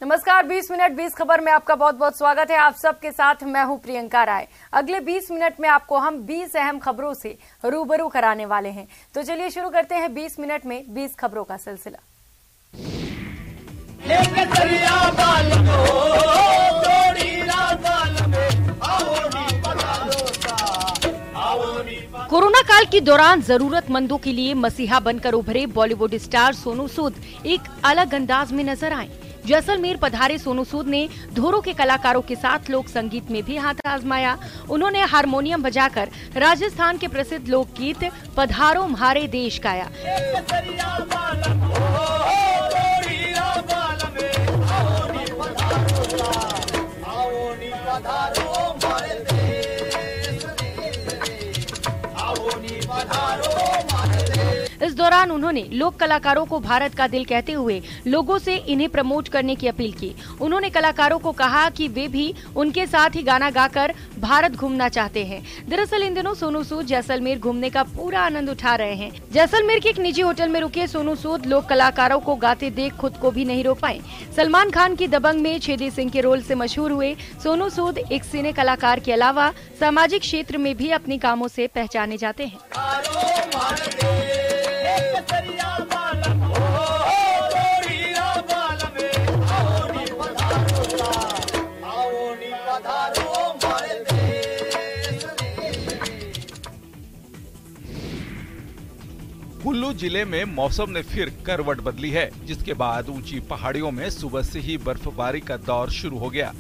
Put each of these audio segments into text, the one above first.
नमस्कार, 20 मिनट 20 खबर में आपका बहुत बहुत स्वागत है। आप सबके साथ मैं हूं प्रियंका राय। अगले 20 मिनट में आपको हम 20 अहम खबरों से रूबरू कराने वाले हैं। तो चलिए शुरू करते हैं 20 मिनट में 20 खबरों का सिलसिला। कोरोना काल के दौरान जरूरतमंदों के लिए मसीहा बनकर उभरे बॉलीवुड स्टार सोनू सूद एक अलग अंदाज में नजर आए। जैसलमेर पधारे सोनू सूद ने धोरों के कलाकारों के साथ लोक संगीत में भी हाथ आजमाया। उन्होंने हारमोनियम बजाकर राजस्थान के प्रसिद्ध लोकगीत पधारो म्हारे देश गाया। इस दौरान उन्होंने लोक कलाकारों को भारत का दिल कहते हुए लोगों से इन्हें प्रमोट करने की अपील की। उन्होंने कलाकारों को कहा कि वे भी उनके साथ ही गाना गाकर भारत घूमना चाहते हैं। दरअसल इन दिनों सोनू सूद जैसलमेर घूमने का पूरा आनंद उठा रहे हैं। जैसलमेर के एक निजी होटल में रुके सोनू सूद लोक कलाकारों को गाते देख खुद को भी नहीं रोक पाए। सलमान खान की दबंग में छेदी सिंह के रोल से मशहूर हुए सोनू सूद एक सिने कलाकार के अलावा सामाजिक क्षेत्र में भी अपने कामों से पहचाने जाते हैं। कुल्लू जिले में मौसम ने फिर करवट बदली है, जिसके बाद ऊंची पहाड़ियों में सुबह से ही बर्फबारी का दौर शुरू हो गया।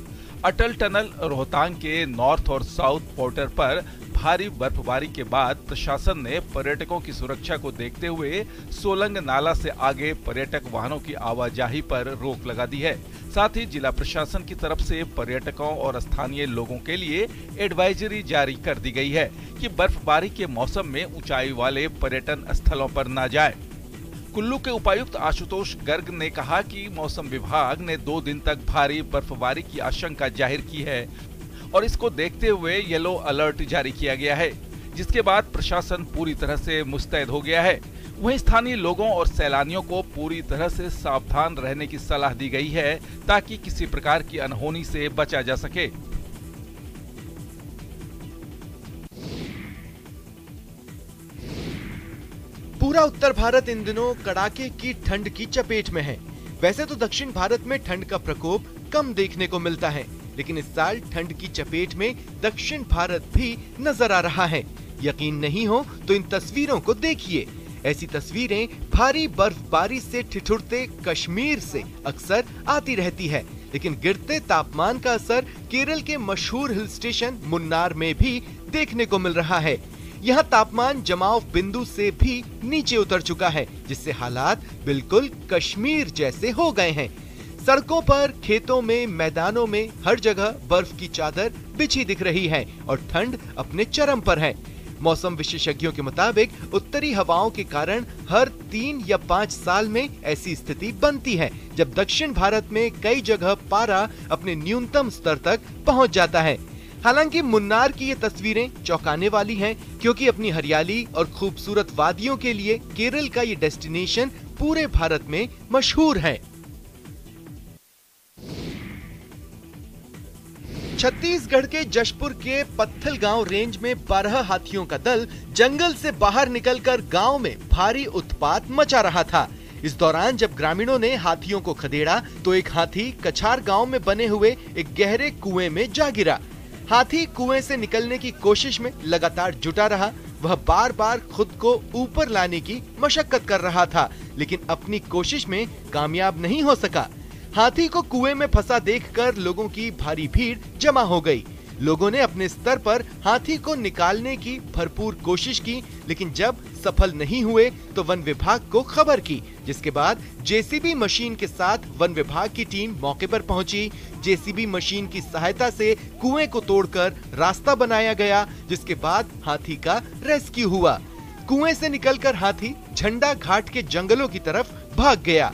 अटल टनल रोहतांग के नॉर्थ और साउथ पोर्टर पर भारी बर्फबारी के बाद प्रशासन ने पर्यटकों की सुरक्षा को देखते हुए सोलंग नाला से आगे पर्यटक वाहनों की आवाजाही पर रोक लगा दी है। साथ ही जिला प्रशासन की तरफ से पर्यटकों और स्थानीय लोगों के लिए एडवाइजरी जारी कर दी गई है कि बर्फबारी के मौसम में ऊंचाई वाले पर्यटन स्थलों पर न जाए। कुल्लू के उपायुक्त आशुतोष गर्ग ने कहा कि मौसम विभाग ने 2 दिन तक भारी बर्फबारी की आशंका जाहिर की है और इसको देखते हुए येलो अलर्ट जारी किया गया है, जिसके बाद प्रशासन पूरी तरह से मुस्तैद हो गया है। वहीं स्थानीय लोगों और सैलानियों को पूरी तरह से सावधान रहने की सलाह दी गई है ताकि किसी प्रकार की अनहोनी से बचा जा सके। पूरा उत्तर भारत इन दिनों कड़ाके की ठंड की चपेट में है। वैसे तो दक्षिण भारत में ठंड का प्रकोप कम देखने को मिलता है, लेकिन इस साल ठंड की चपेट में दक्षिण भारत भी नजर आ रहा है। यकीन नहीं हो तो इन तस्वीरों को देखिए। ऐसी तस्वीरें भारी बर्फबारी से ठिठुरते कश्मीर से अक्सर आती रहती है, लेकिन गिरते तापमान का असर केरल के मशहूर हिल स्टेशन मुन्नार में भी देखने को मिल रहा है। यहाँ तापमान जमाव बिंदु से भी नीचे उतर चुका है, जिससे हालात बिल्कुल कश्मीर जैसे हो गए हैं। सड़कों पर, खेतों में, मैदानों में हर जगह बर्फ की चादर बिछी दिख रही है और ठंड अपने चरम पर है। मौसम विशेषज्ञों के मुताबिक उत्तरी हवाओं के कारण हर 3 या 5 साल में ऐसी स्थिति बनती है, जब दक्षिण भारत में कई जगह पारा अपने न्यूनतम स्तर तक पहुंच जाता है। हालांकि मुन्नार की ये तस्वीरें चौंकाने वाली हैं, क्योंकि अपनी हरियाली और खूबसूरत वादियों के लिए केरल का ये डेस्टिनेशन पूरे भारत में मशहूर है। छत्तीसगढ़ के जशपुर के पत्थलगांव रेंज में 12 हाथियों का दल जंगल से बाहर निकलकर गांव में भारी उत्पात मचा रहा था। इस दौरान जब ग्रामीणों ने हाथियों को खदेड़ा तो एक हाथी कछार गांव में बने हुए एक गहरे कुएं में जा गिरा। हाथी कुएं से निकलने की कोशिश में लगातार जुटा रहा। वह बार बार खुद को ऊपर लाने की मशक्कत कर रहा था, लेकिन अपनी कोशिश में कामयाब नहीं हो सका। हाथी को कुएं में फंसा देखकर लोगों की भारी भीड़ जमा हो गई। लोगों ने अपने स्तर पर हाथी को निकालने की भरपूर कोशिश की, लेकिन जब सफल नहीं हुए तो वन विभाग को खबर की, जिसके बाद जेसीबी मशीन के साथ वन विभाग की टीम मौके पर पहुंची। जेसीबी मशीन की सहायता से कुएं को तोड़कर रास्ता बनाया गया, जिसके बाद हाथी का रेस्क्यू हुआ। कुएं से निकलकर हाथी झंडा घाट के जंगलों की तरफ भाग गया।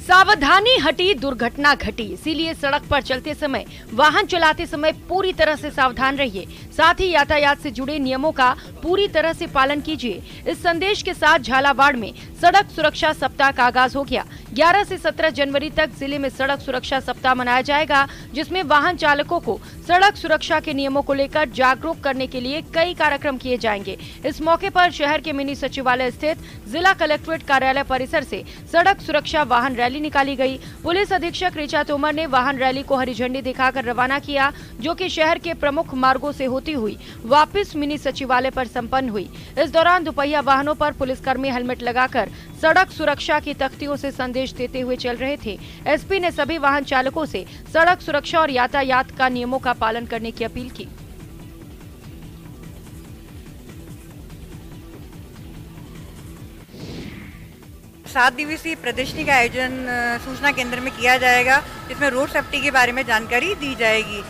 सावधानी हटी, दुर्घटना घटी। इसीलिए सड़क पर चलते समय, वाहन चलाते समय पूरी तरह से सावधान रहिए। साथ ही यातायात से जुड़े नियमों का पूरी तरह से पालन कीजिए। इस संदेश के साथ झालावाड़ में सड़क सुरक्षा सप्ताह का आगाज हो गया। 11 से 17 जनवरी तक जिले में सड़क सुरक्षा सप्ताह मनाया जाएगा, जिसमें वाहन चालकों को सड़क सुरक्षा के नियमों को लेकर जागरूक करने के लिए कई कार्यक्रम किए जाएंगे। इस मौके पर शहर के मिनी सचिवालय स्थित जिला कलेक्ट्रेट कार्यालय परिसर से सड़क सुरक्षा वाहन रैली निकाली गई। पुलिस अधीक्षक ऋचा तोमर ने वाहन रैली को हरी झंडी दिखाकर रवाना किया, जो कि शहर के प्रमुख मार्गों से होती हुई वापस मिनी सचिवालय पर संपन्न हुई। इस दौरान दुपहिया वाहनों पर पुलिसकर्मी हेलमेट लगाकर सड़क सुरक्षा की तख्तियों से संदेश देते हुए चल रहे थे। एसपी ने सभी वाहन चालकों से सड़क सुरक्षा और यातायात का नियमों का पालन करने की अपील की। सात दिवसीय प्रदर्शनी का आयोजन सूचना केंद्र में किया जाएगा, जिसमें रोड सेफ्टी के बारे में जानकारी दी जाएगी।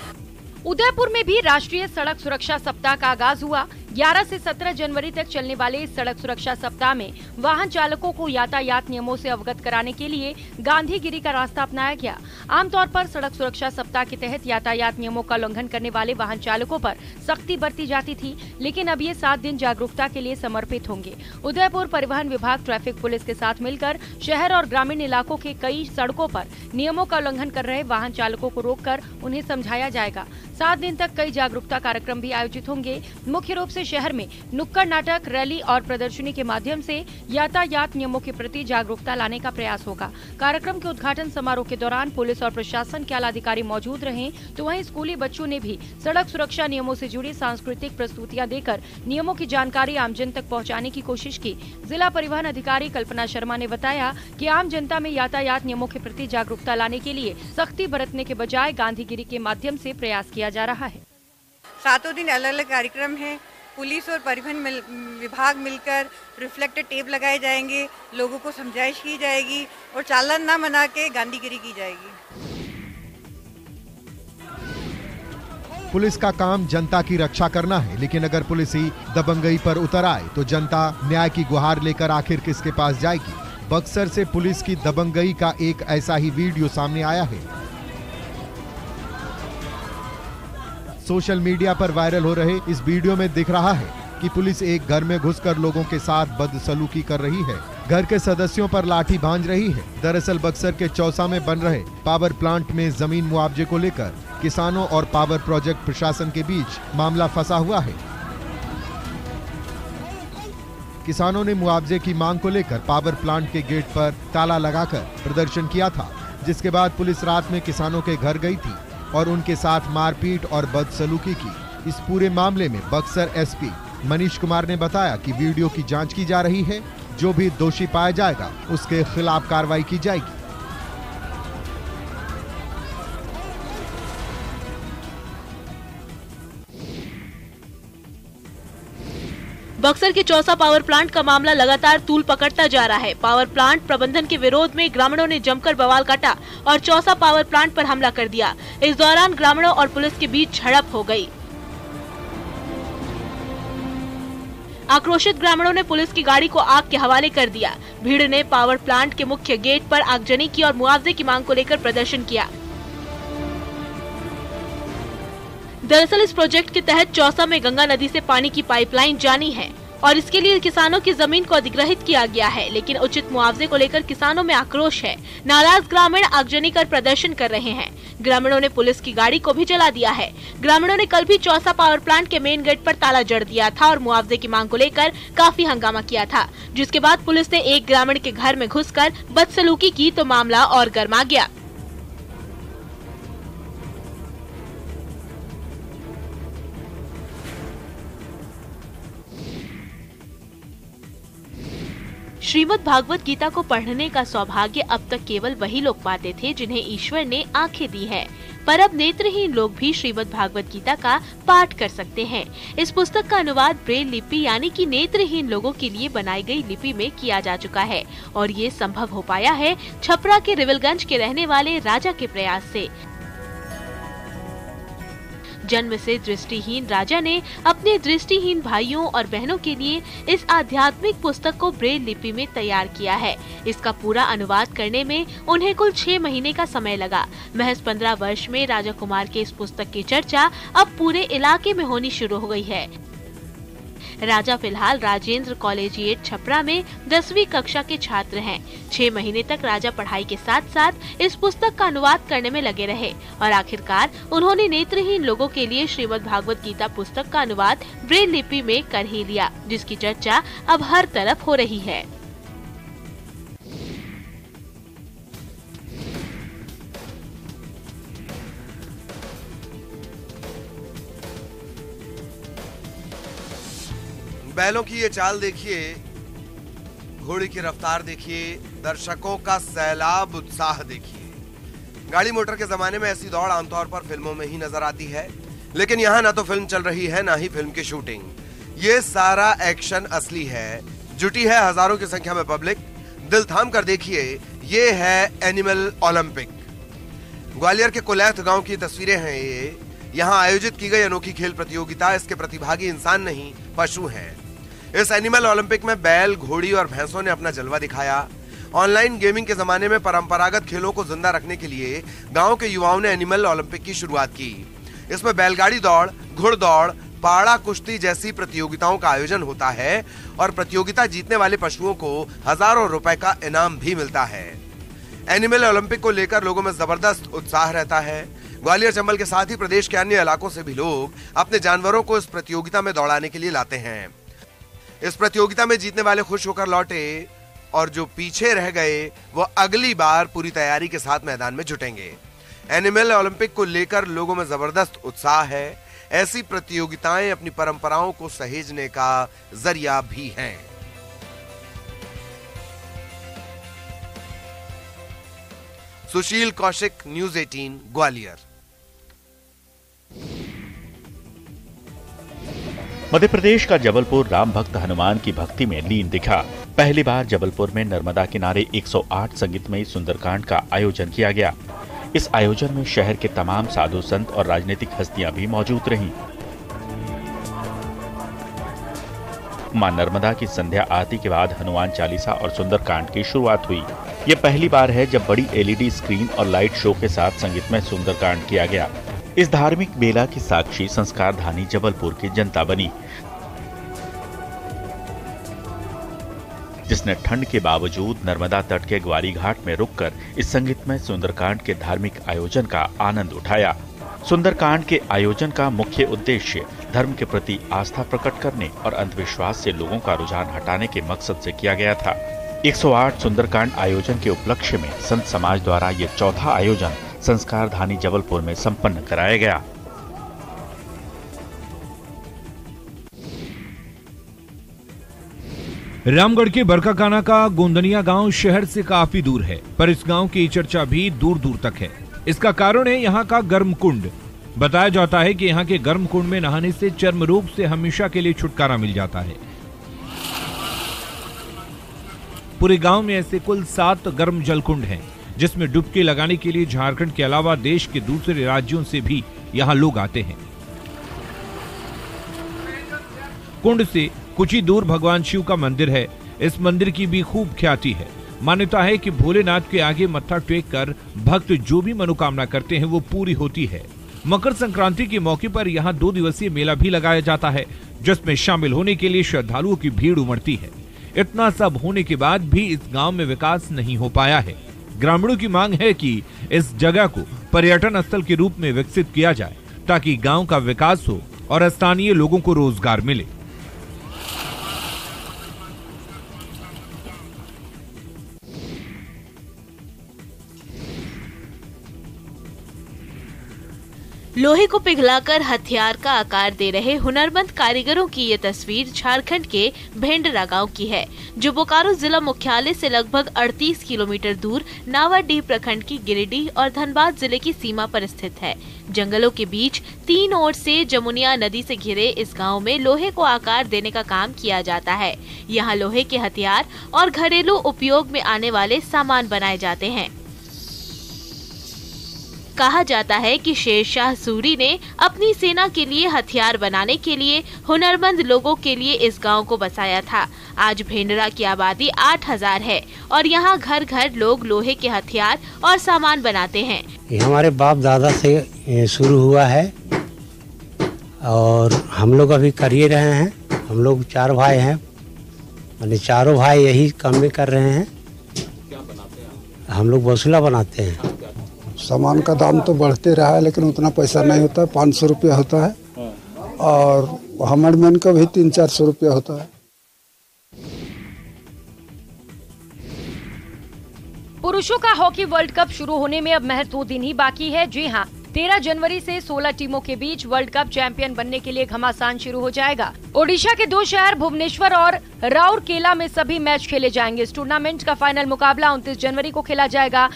उदयपुर में भी राष्ट्रीय सड़क सुरक्षा सप्ताह का आगाज हुआ। 11 से 17 जनवरी तक चलने वाले इस सड़क सुरक्षा सप्ताह में वाहन चालकों को यातायात नियमों से अवगत कराने के लिए गांधीगिरी का रास्ता अपनाया गया। आमतौर पर सड़क सुरक्षा सप्ताह के तहत यातायात नियमों का उल्लंघन करने वाले वाहन चालकों पर सख्ती बरती जाती थी, लेकिन अब ये 7 दिन जागरूकता के लिए समर्पित होंगे। उदयपुर परिवहन विभाग ट्रैफिक पुलिस के साथ मिलकर शहर और ग्रामीण इलाकों के कई सड़कों पर नियमों का उल्लंघन कर रहे वाहन चालकों को रोककर उन्हें समझाया जाएगा। 7 दिन तक कई जागरूकता कार्यक्रम भी आयोजित होंगे। मुख्य रूप से शहर में नुक्कड़ नाटक, रैली और प्रदर्शनी के माध्यम से यातायात नियमों के प्रति जागरूकता लाने का प्रयास होगा। कार्यक्रम के उद्घाटन समारोह के दौरान पुलिस और प्रशासन के आला अधिकारी मौजूद रहे, तो वहीं स्कूली बच्चों ने भी सड़क सुरक्षा नियमों से जुड़ी सांस्कृतिक प्रस्तुतियां देकर नियमों की जानकारी आमजन तक पहुंचाने की कोशिश की। जिला परिवहन अधिकारी कल्पना शर्मा ने बताया कि आम जनता में यातायात नियमों के प्रति जागरूकता लाने के लिए सख्ती बरतने के बजाय गांधीगिरी के माध्यम से प्रयास किया जा रहा है। 7 दिन अलग अलग कार्यक्रम है। पुलिस और परिवहन विभाग मिलकर रिफ्लेक्टर टेप लगाए जाएंगे, लोगों को समझाइश की जाएगी और चालान न बना के गांधीगिरी की जाएगी। पुलिस का काम जनता की रक्षा करना है, लेकिन अगर पुलिस ही दबंगई पर उतर आए तो जनता न्याय की गुहार लेकर आखिर किसके पास जाएगी। बक्सर से पुलिस की दबंगई का एक ऐसा ही वीडियो सामने आया है। सोशल मीडिया पर वायरल हो रहे इस वीडियो में दिख रहा है कि पुलिस एक घर में घुसकर लोगों के साथ बदसलूकी कर रही है, घर के सदस्यों पर लाठी भांज रही है। दरअसल बक्सर के चौसा में बन रहे पावर प्लांट में जमीन मुआवजे को लेकर किसानों और पावर प्रोजेक्ट प्रशासन के बीच मामला फंसा हुआ है। किसानों ने मुआवजे की मांग को लेकर पावर प्लांट के गेट पर ताला लगाकर प्रदर्शन किया था, जिसके बाद पुलिस रात में किसानों के घर गई थी और उनके साथ मारपीट और बदसलूकी की। इस पूरे मामले में बक्सर एसपी मनीष कुमार ने बताया कि वीडियो की जांच की जा रही है, जो भी दोषी पाया जाएगा उसके खिलाफ कार्रवाई की जाएगी। बक्सर के चौसा पावर प्लांट का मामला लगातार तूल पकड़ता जा रहा है। पावर प्लांट प्रबंधन के विरोध में ग्रामीणों ने जमकर बवाल काटा और चौसा पावर प्लांट पर हमला कर दिया। इस दौरान ग्रामीणों और पुलिस के बीच झड़प हो गई। आक्रोशित ग्रामीणों ने पुलिस की गाड़ी को आग के हवाले कर दिया। भीड़ ने पावर प्लांट के मुख्य गेट पर आगजनी की और मुआवजे की मांग को लेकर प्रदर्शन किया। दरअसल इस प्रोजेक्ट के तहत चौसा में गंगा नदी से पानी की पाइपलाइन जानी है और इसके लिए किसानों की जमीन को अधिग्रहित किया गया है, लेकिन उचित मुआवजे को लेकर किसानों में आक्रोश है। नाराज ग्रामीण आगजनी कर प्रदर्शन कर रहे हैं। ग्रामीणों ने पुलिस की गाड़ी को भी जला दिया है। ग्रामीणों ने कल भी चौसा पावर प्लांट के मेन गेट पर ताला जड़ दिया था और मुआवजे की मांग को लेकर काफी हंगामा किया था, जिसके बाद पुलिस ने एक ग्रामीण के घर में घुसकर बदसलूकी की तो मामला और गर्मा गया। श्रीमद् भागवत गीता को पढ़ने का सौभाग्य अब तक केवल वही लोग पाते थे जिन्हें ईश्वर ने आंखें दी है, पर अब नेत्रहीन लोग भी श्रीमद् भागवत गीता का पाठ कर सकते हैं। इस पुस्तक का अनुवाद ब्रेल लिपि यानी कि नेत्रहीन लोगों के लिए बनाई गई लिपि में किया जा चुका है और ये संभव हो पाया है छपरा के रिविलगंज के रहने वाले राजा के प्रयास से। जन्म से दृष्टिहीन राजा ने अपने दृष्टिहीन भाइयों और बहनों के लिए इस आध्यात्मिक पुस्तक को ब्रेल लिपि में तैयार किया है। इसका पूरा अनुवाद करने में उन्हें कुल 6 महीने का समय लगा। महज 15 वर्ष में राजा कुमार के इस पुस्तक की चर्चा अब पूरे इलाके में होनी शुरू हो गई है। राजा फिलहाल राजेंद्र कॉलेजिएट छपरा में 10वीं कक्षा के छात्र हैं। 6 महीने तक राजा पढ़ाई के साथ साथ इस पुस्तक का अनुवाद करने में लगे रहे और आखिरकार उन्होंने नेत्रहीन लोगों के लिए श्रीमद् भागवत गीता पुस्तक का अनुवाद ब्रेल लिपि में कर ही लिया, जिसकी चर्चा अब हर तरफ हो रही है। बैलों की ये चाल देखिए, घोड़ी की रफ्तार देखिए, दर्शकों का सैलाब उत्साह देखिए। गाड़ी मोटर के जमाने में ऐसी दौड़ आमतौर पर फिल्मों में ही नजर आती है, लेकिन यहाँ ना तो फिल्म चल रही है ना ही फिल्म की शूटिंग। ये सारा एक्शन असली है। जुटी है हजारों की संख्या में पब्लिक। दिल थाम कर देखिए, ये है एनिमल ओलंपिक। ग्वालियर के कुलैथ गांव की तस्वीरें हैं ये। यहाँ आयोजित की गई अनोखी खेल प्रतियोगिता, इसके प्रतिभागी इंसान नहीं पशु हैं। इस एनिमल ओलंपिक में बैल, घोड़ी और भैंसों ने अपना जलवा दिखाया। ऑनलाइन गेमिंग के जमाने में परंपरागत खेलों को जिंदा रखने के लिए गांव के युवाओं ने एनिमल ओलंपिक की शुरुआत की। इसमें बैलगाड़ी दौड़, घुड़दौड़, पाड़ा कुश्ती जैसी प्रतियोगिताओं का आयोजन होता है और प्रतियोगिता जीतने वाले पशुओं को हजारों रुपए का इनाम भी मिलता है। एनिमल ओलंपिक को लेकर लोगों में जबरदस्त उत्साह रहता है। ग्वालियर चंबल के साथ ही प्रदेश के अन्य इलाकों से भी लोग अपने जानवरों को इस प्रतियोगिता में दौड़ाने के लिए लाते हैं। इस प्रतियोगिता में जीतने वाले खुश होकर लौटे और जो पीछे रह गए वो अगली बार पूरी तैयारी के साथ मैदान में जुटेंगे। एनिमल ओलंपिक को लेकर लोगों में जबरदस्त उत्साह है। ऐसी प्रतियोगिताएं अपनी परंपराओं को सहेजने का जरिया भी हैं। सुशील कौशिक, न्यूज़ 18 ग्वालियर। मध्य प्रदेश का जबलपुर राम भक्त हनुमान की भक्ति में लीन दिखा। पहली बार जबलपुर में नर्मदा किनारे 108 संगीतमयी सुंदरकांड का आयोजन किया गया। इस आयोजन में शहर के तमाम साधु संत और राजनीतिक हस्तियां भी मौजूद रहीं। मां नर्मदा की संध्या आरती के बाद हनुमान चालीसा और सुंदरकांड की शुरुआत हुई। ये पहली बार है जब बड़ी LED स्क्रीन और लाइट शो के साथ संगीतमय सुंदरकांड किया गया। इस धार्मिक मेला की साक्षी संस्कारधानी जबलपुर की जनता बनी, जिसने ठंड के बावजूद नर्मदा तट के ग्वारी घाट में रुककर इस संगीतमय सुंदरकांड के धार्मिक आयोजन का आनंद उठाया। सुंदरकांड के आयोजन का मुख्य उद्देश्य धर्म के प्रति आस्था प्रकट करने और अंधविश्वास से लोगों का रुझान हटाने के मकसद से किया गया था। 108 सुंदरकांड आयोजन के उपलक्ष्य में संत समाज द्वारा ये चौथा आयोजन संस्कारधानी जबलपुर में संपन्न कराया गया। रामगढ़ के बरकाकाना का गोंदनिया गांव शहर से काफी दूर है, पर इस गांव की चर्चा भी दूर दूर तक है। इसका कारण है यहाँ का गर्म कुंड। बताया जाता है कि यहाँ के गर्म कुंड में नहाने से चर्म रोग से हमेशा के लिए छुटकारा मिल जाता है। पूरे गांव में ऐसे कुल 7 गर्म जल कुंड हैं, जिसमें डुबकी लगाने के लिए झारखंड के अलावा देश के दूसरे राज्यों से भी यहाँ लोग आते हैं। कुंड से कुछ ही दूर भगवान शिव का मंदिर है। इस मंदिर की भी खूब ख्याति है। मान्यता है कि भोलेनाथ के आगे मत्था टेक कर भक्त जो भी मनोकामना करते हैं वो पूरी होती है। मकर संक्रांति के मौके पर यहाँ 2 दिवसीय मेला भी लगाया जाता है, जिसमें शामिल होने के लिए श्रद्धालुओं की भीड़ उमड़ती है। इतना सब होने के बाद भी इस गांव में विकास नहीं हो पाया है। ग्रामीणों की मांग है कि इस जगह को पर्यटन स्थल के रूप में विकसित किया जाए, ताकि गांव का विकास हो और स्थानीय लोगों को रोजगार मिले। लोहे को पिघलाकर हथियार का आकार दे रहे हुनरमंद कारीगरों की ये तस्वीर झारखंड के भेंडरा गांव की है, जो बोकारो जिला मुख्यालय से लगभग 38 किलोमीटर दूर नावाडीह प्रखंड की गिरिडीह और धनबाद जिले की सीमा पर स्थित है। जंगलों के बीच 3 ओर से जमुनिया नदी से घिरे इस गांव में लोहे को आकार देने का काम किया जाता है। यहाँ लोहे के हथियार और घरेलू उपयोग में आने वाले सामान बनाए जाते हैं। कहा जाता है कि शेरशाह सूरी ने अपनी सेना के लिए हथियार बनाने के लिए हुनरमंद लोगों के लिए इस गांव को बसाया था। आज भेंडरा की आबादी 8000 है और यहाँ घर घर लोग लोहे के हथियार और सामान बनाते हैं। ये हमारे बाप दादा से शुरू हुआ है और हम लोग अभी कर ही रहे हैं। हम लोग 4 भाई हैं, यानी चारों भाई यही काम में कर रहे हैं। क्या बनाते हैं? हम लोग बसूला बनाते हैं। सामान का दाम तो बढ़ते रहा है लेकिन उतना पैसा नहीं होता है। 500 रुपया होता है और हमरमैन का भी 300-400 रुपया होता है। पुरुषों का हॉकी वर्ल्ड कप शुरू होने में अब महज 2 दिन ही बाकी है। जी हां, 13 जनवरी से 16 टीमों के बीच वर्ल्ड कप चैंपियन बनने के लिए घमासान शुरू हो जाएगा। ओडिशा के 2 शहर भुवनेश्वर और राउरकेला में सभी मैच खेले जाएंगे। इस टूर्नामेंट का फाइनल मुकाबला 29 जनवरी को खेला जाएगा।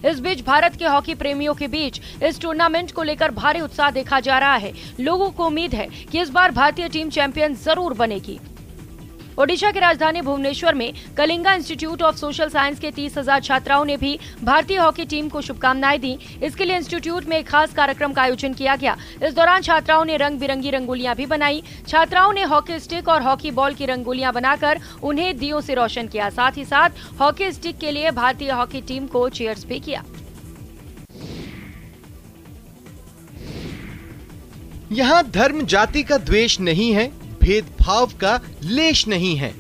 इस बीच भारत के हॉकी प्रेमियों के बीच इस टूर्नामेंट को लेकर भारी उत्साह देखा जा रहा है। लोगों को उम्मीद है कि इस बार भारतीय टीम चैंपियन जरूर बनेगी। ओडिशा की राजधानी भुवनेश्वर में Kalinga institute of social science के 30,000 छात्राओं ने भी भारतीय हॉकी टीम को शुभकामनाएं दी। इसके लिए इंस्टीट्यूट में एक खास कार्यक्रम का आयोजन किया गया। इस दौरान छात्राओं ने रंग बिरंगी रंगोलियां भी बनाई। छात्राओं ने हॉकी स्टिक और हॉकी बॉल की रंगोलियां बनाकर उन्हें दियों से रोशन किया। साथ ही साथ हॉकी स्टिक के लिए भारतीय हॉकी टीम को चीयर्स भी किया। यहाँ धर्म जाति का द्वेष नहीं है, भेदभाव का लेश नहीं है।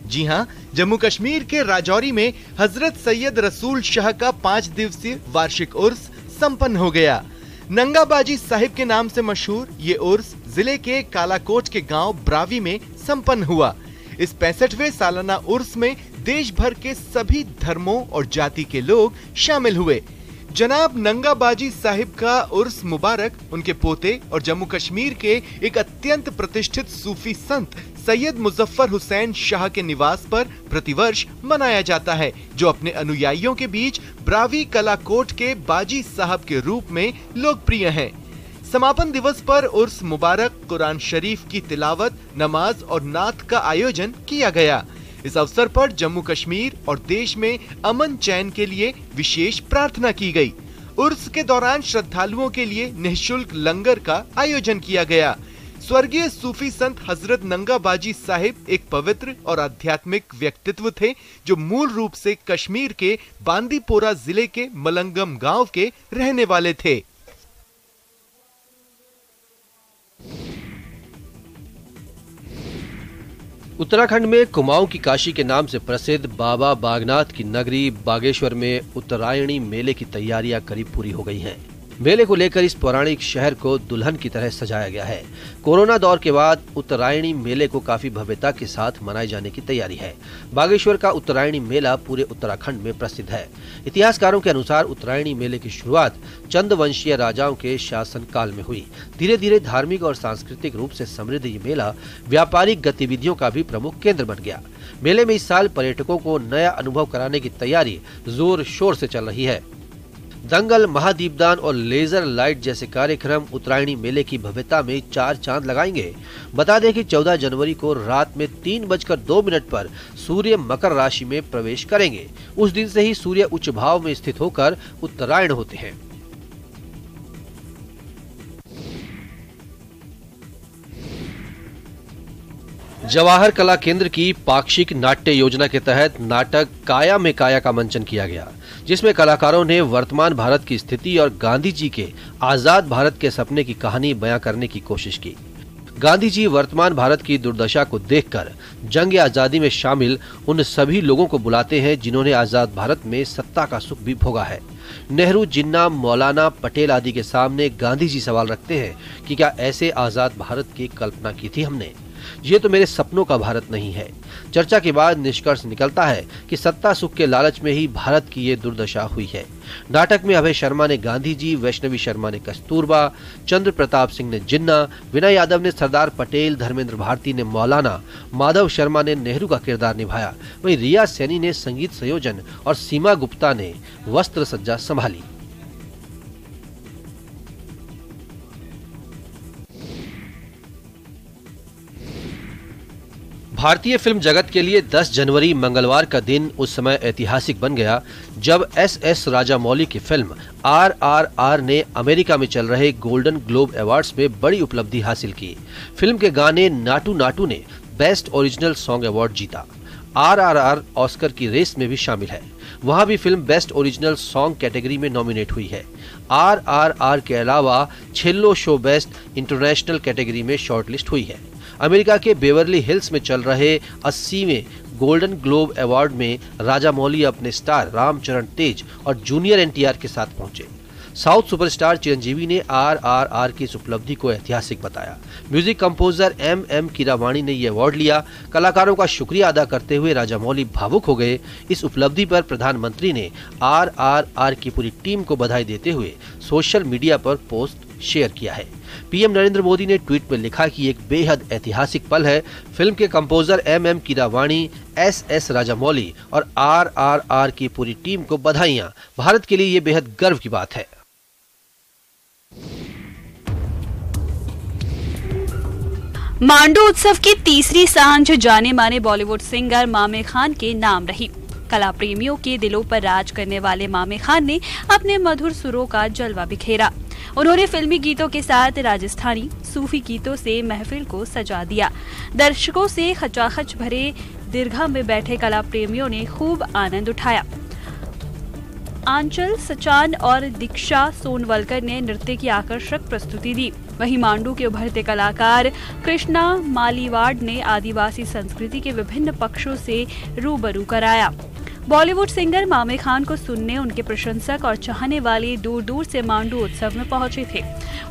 जी हां, जम्मू कश्मीर के राजौरी में हजरत सैयद रसूल शाह का 5 दिवसीय वार्षिक उर्स संपन्न हो गया। नंगाबाजी साहिब के नाम से मशहूर ये उर्स जिले के कालाकोट के गांव ब्रावी में संपन्न हुआ। इस 65वें सालाना उर्स में देश भर के सभी धर्मों और जाति के लोग शामिल हुए। जनाब नंगाबाजी साहिब का उर्स मुबारक उनके पोते और जम्मू कश्मीर के एक अत्यंत प्रतिष्ठित सूफी संत सैयद मुजफ्फर हुसैन शाह के निवास पर प्रतिवर्ष मनाया जाता है, जो अपने अनुयायियों के बीच ब्रावी कलाकोट के बाजी साहब के रूप में लोकप्रिय हैं। समापन दिवस पर उर्स मुबारक कुरान शरीफ की तिलावत, नमाज और नात का आयोजन किया गया। इस अवसर पर जम्मू कश्मीर और देश में अमन चैन के लिए विशेष प्रार्थना की गई। उर्स के दौरान श्रद्धालुओं के लिए निःशुल्क लंगर का आयोजन किया गया। स्वर्गीय सूफी संत हजरत नंगाबाजी साहिब एक पवित्र और आध्यात्मिक व्यक्तित्व थे, जो मूल रूप से कश्मीर के बांदीपोरा जिले के मलंगम गांव के रहने वाले थे। उत्तराखंड में कुमाऊं की काशी के नाम से प्रसिद्ध बाबा बागनाथ की नगरी बागेश्वर में उत्तरायणी मेले की तैयारियां करीब पूरी हो गई हैं। मेले को लेकर इस पौराणिक शहर को दुल्हन की तरह सजाया गया है। कोरोना दौर के बाद उत्तरायणी मेले को काफी भव्यता के साथ मनाए जाने की तैयारी है। बागेश्वर का उत्तरायणी मेला पूरे उत्तराखंड में प्रसिद्ध है। इतिहासकारों के अनुसार उत्तरायणी मेले की शुरुआत चंदवंशीय राजाओं के शासन काल में हुई। धीरे धीरे धार्मिक और सांस्कृतिक रूप से समृद्ध ये मेला व्यापारिक गतिविधियों का भी प्रमुख केंद्र बन गया। मेले में इस साल पर्यटकों को नया अनुभव कराने की तैयारी जोर शोर से चल रही है। दंगल, महादीपदान और लेजर लाइट जैसे कार्यक्रम उत्तरायणी मेले की भव्यता में 4 चांद लगाएंगे। बता दें कि 14 जनवरी को रात में 3:02 पर सूर्य मकर राशि में प्रवेश करेंगे। उस दिन से ही सूर्य उच्च भाव में स्थित होकर उत्तरायण होते हैं। जवाहर कला केंद्र की पाक्षिक नाट्य योजना के तहत नाटक काया में काया का मंचन किया गया, जिसमें कलाकारों ने वर्तमान भारत की स्थिति और गांधी जी के आजाद भारत के सपने की कहानी बयां करने की कोशिश की। गांधी जी वर्तमान भारत की दुर्दशा को देखकर जंग आजादी में शामिल उन सभी लोगों को बुलाते हैं जिन्होंने आजाद भारत में सत्ता का सुख भी भोगा है। नेहरू, जिन्ना, मौलाना, पटेल आदि के सामने गांधी जी सवाल रखते हैं कि क्या ऐसे आजाद भारत की कल्पना की थी हमने? ये तो मेरे सपनों का भारत नहीं है। चर्चा के बाद निष्कर्ष निकलता है कि सत्ता सुख के लालच में ही भारत की ये दुर्दशा हुई है। नाटक में अभय शर्मा ने गांधी जी, वैष्णवी शर्मा ने कस्तूरबा, चंद्र प्रताप सिंह ने जिन्ना, विनय यादव ने सरदार पटेल, धर्मेंद्र भारती ने मौलाना, माधव शर्मा ने नेहरू का किरदार निभाया। वहीं रिया सैनी ने संगीत संयोजन और सीमा गुप्ता ने वस्त्र सज्जा संभाली। भारतीय फिल्म जगत के लिए 10 जनवरी मंगलवार का दिन उस समय ऐतिहासिक बन गया जब एस राजामौली की फिल्म RRR ने अमेरिका में चल रहे गोल्डन ग्लोब अवार्ड्स में बड़ी उपलब्धि हासिल की। फिल्म के गाने नाटू नाटू ने बेस्ट ओरिजिनल सॉन्ग अवार्ड जीता। RRR ऑस्कर की रेस में भी शामिल है। वहां भी film best original song category में नॉमिनेट हुई है। RRR के अलावा छेल्लो शो बेस्ट इंटरनेशनल कैटेगरी में शॉर्टलिस्ट हुई है। अमेरिका के बेवर्ली हिल्स में चल रहे 80वें गोल्डन ग्लोब अवार्ड में राजामौली अपने स्टार रामचरण तेज और जूनियर NTR के साथ पहुंचे। साउथ सुपरस्टार चिरंजीवी ने RRR की इस उपलब्धि को ऐतिहासिक बताया। म्यूजिक कंपोजर MM कीरावाणी ने यह अवार्ड लिया। कलाकारों का शुक्रिया अदा करते हुए राजामौली भावुक हो गए। इस उपलब्धि पर प्रधानमंत्री ने RRR की पूरी टीम को बधाई देते हुए सोशल मीडिया पर पोस्ट शेयर किया है। PM नरेंद्र मोदी ने ट्वीट में लिखा कि एक बेहद ऐतिहासिक पल है। फिल्म के कंपोजर MM कीरावाणी, SS राजामौली और RRR की पूरी टीम को बधाइयां। भारत के लिए ये बेहद गर्व की बात है। मांडू उत्सव की तीसरी सांझ जाने माने बॉलीवुड सिंगर मामे खान के नाम रही। कला प्रेमियों के दिलों पर राज करने वाले मामे खान ने अपने मधुर सुरों का जलवा बिखेरा। उन्होंने फिल्मी गीतों के साथ राजस्थानी सूफी गीतों से महफिल को सजा दिया। दर्शकों से खचाखच भरे दीर्घा में बैठे कला प्रेमियों ने खूब आनंद उठाया। आंचल सचान और दीक्षा सोनवलकर ने नृत्य की आकर्षक प्रस्तुति दी। वहीं मांडू के उभरते कलाकार कृष्णा मालीवाड़ ने आदिवासी संस्कृति के विभिन्न पक्षों से रूबरू कराया। बॉलीवुड सिंगर मामे खान को सुनने उनके प्रशंसक और चाहने वाले दूर दूर से मांडू उत्सव में पहुंचे थे।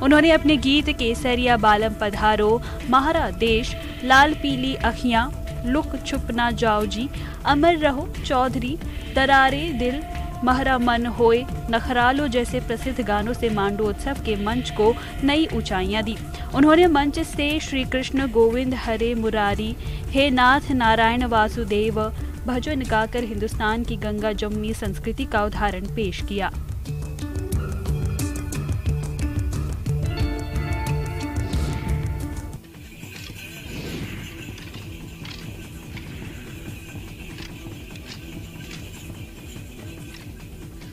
उन्होंने अपने गीत केसरिया बालम पधारो, महारा देश, लाल पीली अखियां, लुक छुप ना जाओ जी, अमर रहो चौधरी, दरारे दिल, महरा मन होए, नखरालो जैसे प्रसिद्ध गानों से मांडू उत्सव के मंच को नई ऊंचाइयां दी। उन्होंने मंच से श्री कृष्ण गोविंद हरे मुरारी, हे नाथ नारायण वासुदेव भजन गाकर हिंदुस्तान की गंगा जमुनी संस्कृति का उदाहरण पेश किया।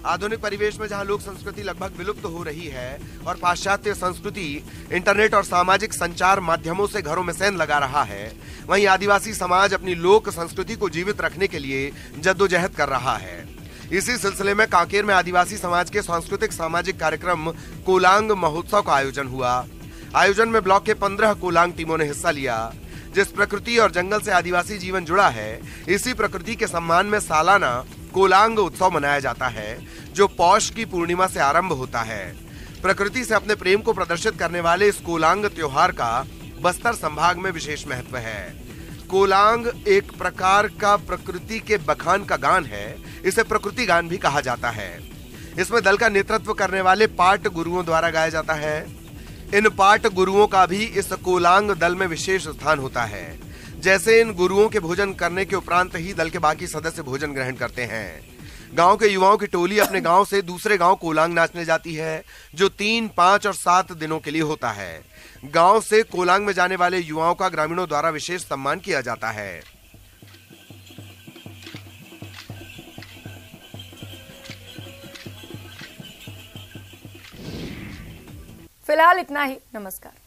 आधुनिक परिवेश में जहां लोक संस्कृति लगभग विलुप्त हो रही है और पाश्चात्य संस्कृति इंटरनेट और सामाजिक संचार माध्यमों से घरों में सेंध लगा रहा है, वहीं आदिवासी समाज अपनी लोक संस्कृति को जीवित रखने के लिए जद्दोजहद कर रहा है। इसी सिलसिले में कांकेर में आदिवासी समाज के सांस्कृतिक सामाजिक कार्यक्रम कोलांग महोत्सव का आयोजन हुआ। आयोजन में ब्लॉक के 15 कोलांग टीमों ने हिस्सा लिया। जिस प्रकृति और जंगल से आदिवासी जीवन जुड़ा है, इसी प्रकृति के सम्मान में सालाना कोलांग उत्सव मनाया जाता है, जो पौष की पूर्णिमा से आरंभ होता है। प्रकृति से अपने प्रेम को प्रदर्शित करने वाले इस कोलांग त्योहार का बस्तर संभाग में विशेष महत्व है। कोलांग एक प्रकार का प्रकृति के बखान का गान है। इसे प्रकृति गान भी कहा जाता है। इसमें दल का नेतृत्व करने वाले पाट गुरुओं द्वारा गाया जाता है। इन पाट गुरुओं का भी इस कोलांग दल में विशेष स्थान होता है। जैसे इन गुरुओं के भोजन करने के उपरांत ही दल के बाकी सदस्य भोजन ग्रहण करते हैं। गांव के युवाओं की टोली अपने गांव से दूसरे गांव कोलांग नाचने जाती है, जो 3, 5 और 7 दिनों के लिए होता है। गांव से कोलांग में जाने वाले युवाओं का ग्रामीणों द्वारा विशेष सम्मान किया जाता है। फिलहाल इतना ही। नमस्कार।